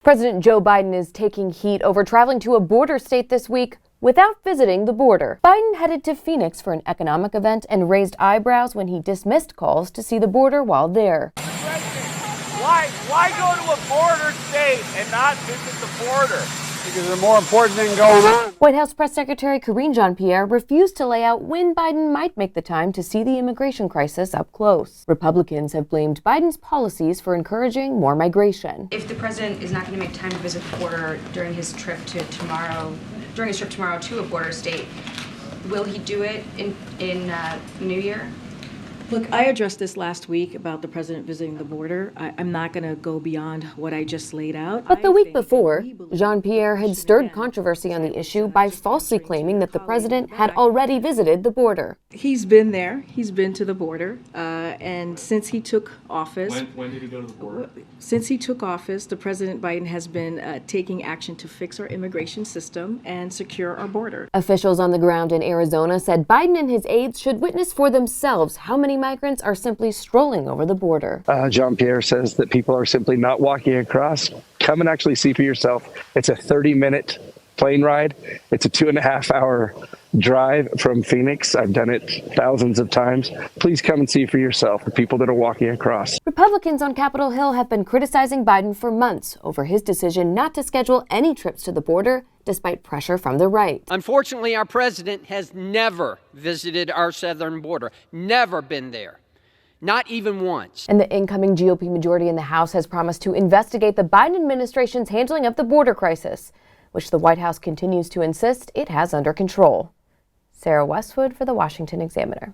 President Joe Biden is taking heat over traveling to a border state this week without visiting the border. Biden headed to Phoenix for an economic event and raised eyebrows when he dismissed calls to see the border while there. Why go to a border state and not visit the border? Because there's more important thing going on. White House Press Secretary Karine Jean-Pierre refused to lay out when Biden might make the time to see the immigration crisis up close. Republicans have blamed Biden's policies for encouraging more migration. If the president is not going to make time to visit the border during his trip tomorrow to a border state, will he do it in New Year? Look, I addressed this last week about the president visiting the border. I'm not going to go beyond what I just laid out. But the week before, Jean-Pierre had stirred controversy on the issue by falsely claiming that the president had already visited the border. He's been there. He's been to the border. And since he took office... When did he go to the border? Since he took office, the President Biden has been taking action to fix our immigration system and secure our border. Officials on the ground in Arizona said Biden and his aides should witness for themselves how many migrants are simply strolling over the border. Jean-Pierre says that people are simply not walking across. Come and actually see for yourself. It's a 30-minute plane ride. It's a 2.5-hour drive from Phoenix. I've done it thousands of times. Please come and see for yourself the people that are walking across. Republicans on Capitol Hill have been criticizing Biden for months over his decision not to schedule any trips to the border, despite pressure from the right. Unfortunately, our president has never visited our southern border, never been there, not even once. And the incoming GOP majority in the House has promised to investigate the Biden administration's handling of the border crisis, which the White House continues to insist it has under control. Sarah Westwood for the Washington Examiner.